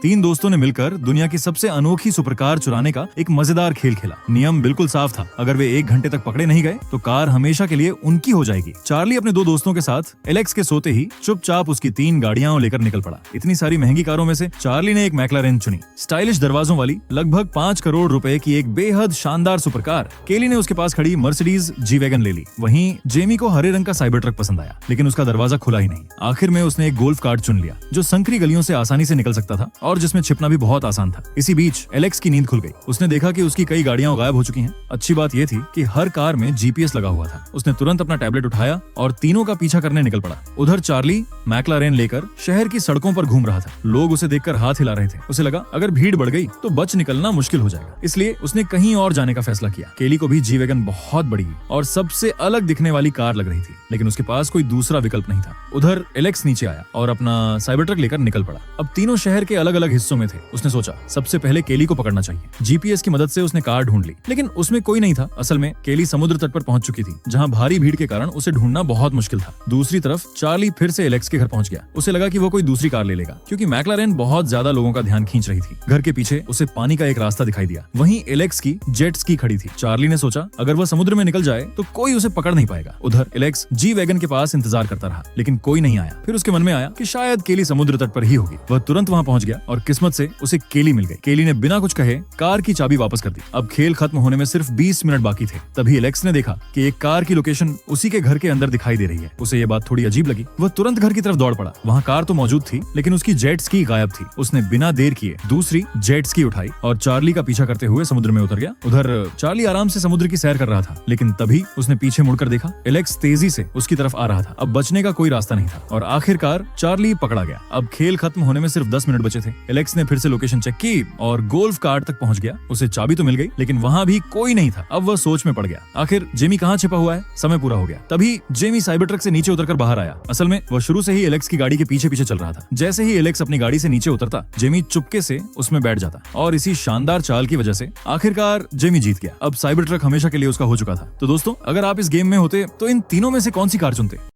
तीन दोस्तों ने मिलकर दुनिया की सबसे अनोखी सुपरकार चुराने का एक मजेदार खेल खेला। नियम बिल्कुल साफ था, अगर वे 1 घंटे तक पकड़े नहीं गए तो कार हमेशा के लिए उनकी हो जाएगी। चार्ली अपने 2 दोस्तों के साथ एलेक्स के सोते ही चुपचाप उसकी 3 गाड़ियां लेकर निकल पड़ा। इतनी सारी महंगी कारों में से चार्ली ने एक मैक्लारेन चुनी, स्टाइलिश दरवाजों वाली, लगभग 5 करोड़ रुपए की एक बेहद शानदार सुपरकार। केली ने उसके पास खड़ी मर्सिडीज जी वैगन ले ली। वहीं जेमी को हरे रंग का साइबर ट्रक पसंद आया, लेकिन उसका दरवाजा खुला ही नहीं। आखिर में उसने एक गोल्फ कार्ट चुन लिया जो संकरी गलियों से आसानी से निकल सकता था और जिसमें छिपना भी बहुत आसान था। इसी बीच एलेक्स की नींद खुल गई। उसने देखा कि उसकी कई गाड़ियां गायब हो चुकी हैं। अच्छी बात यह थी कि हर कार में जीपीएस लगा हुआ था। उसने तुरंत अपना टैबलेट उठाया और तीनों का पीछा करने निकल पड़ा। उधर चार्ली मैक्लारेन लेकर शहर की सड़कों पर घूम रहा था। लोग उसे देखकर हाथ हिला रहे थे। उसे लगा अगर भीड़ बढ़ गई तो बच निकलना मुश्किल हो जाएगा, इसलिए उसने कहीं और जाने का फैसला किया। केली को भी जी वैगन बहुत बड़ी और सबसे अलग दिखने वाली कार लग रही थी, लेकिन उसके पास कोई दूसरा विकल्प नहीं था। उधर एलेक्स नीचे आया और अपना साइबर ट्रक लेकर निकल पड़ा। अब तीनों शहर के अलग अलग हिस्सों में थे। उसने सोचा सबसे पहले केली को पकड़ना चाहिए। जीपीएस की मदद से उसने कार ढूंढ ली, लेकिन उसमें कोई नहीं था। असल में केली समुद्र तट पर पहुंच चुकी थी, जहां भारी भीड़ के कारण उसे ढूंढना बहुत मुश्किल था। दूसरी तरफ चार्ली फिर से एलेक्स के घर पहुंच गया। उसे लगा कि वो कोई दूसरी कार ले लेगा, क्योंकि मैक्लारेन बहुत ज्यादा लोगों का ध्यान खींच रही थी। घर के पीछे उसे पानी का एक रास्ता दिखाई दिया। वहीं एलेक्स की जेट स्की खड़ी थी। चार्ली ने सोचा अगर वह समुद्र में निकल जाए तो कोई उसे पकड़ नहीं पाएगा। उधर एलेक्स जी वैगन के पास इंतजार करता रहा, लेकिन कोई नहीं आया। फिर उसके मन में आया कि शायद केली समुद्र तट पर ही होगी। वह तुरंत वहां पहुंच गया और किस्मत से उसे केली मिल गई। केली ने बिना कुछ कहे कार की चाबी वापस कर दी। अब खेल खत्म होने में सिर्फ 20 मिनट बाकी थे। तभी एलेक्स ने देखा कि एक कार की लोकेशन उसी के घर के अंदर दिखाई दे रही है। उसे ये बात थोड़ी अजीब लगी। वह तुरंत घर की तरफ दौड़ पड़ा। वहाँ कार तो मौजूद थी, लेकिन उसकी जेट स्की गायब थी। उसने बिना देर किए दूसरी जेट स्की उठाई और चार्ली का पीछा करते हुए समुद्र में उतर गया। उधर चार्ली आराम से समुद्र की सैर कर रहा था, लेकिन तभी उसने पीछे मुड़कर देखा एलेक्स तेजी से उसकी तरफ आ रहा था। अब बचने का कोई रास्ता नहीं था और आखिरकार चार्ली पकड़ा गया। अब खेल खत्म होने में सिर्फ 10 मिनट बचे थे। एलेक्स ने फिर से लोकेशन चेक की और गोल्फ कार्ट तक पहुंच गया। उसे चाबी तो मिल गई, लेकिन वहां भी कोई नहीं था। अब वह सोच में पड़ गया, आखिर जेमी कहाँ छिपा हुआ है। समय पूरा हो गया। तभी जेमी साइबर ट्रक से नीचे उतरकर बाहर आया। असल में वह शुरू से ही एलेक्स की गाड़ी के पीछे पीछे चल रहा था। जैसे ही एलेक्स अपनी गाड़ी से नीचे उतरता, जेमी चुपके से उसमें बैठ जाता और इसी शानदार चाल की वजह से आखिरकार जेमी जीत गया। अब साइबर ट्रक हमेशा के लिए उसका हो चुका था। तो दोस्तों, अगर आप इस गेम में होते तो इन तीनों में से कौन सी कार चुनते?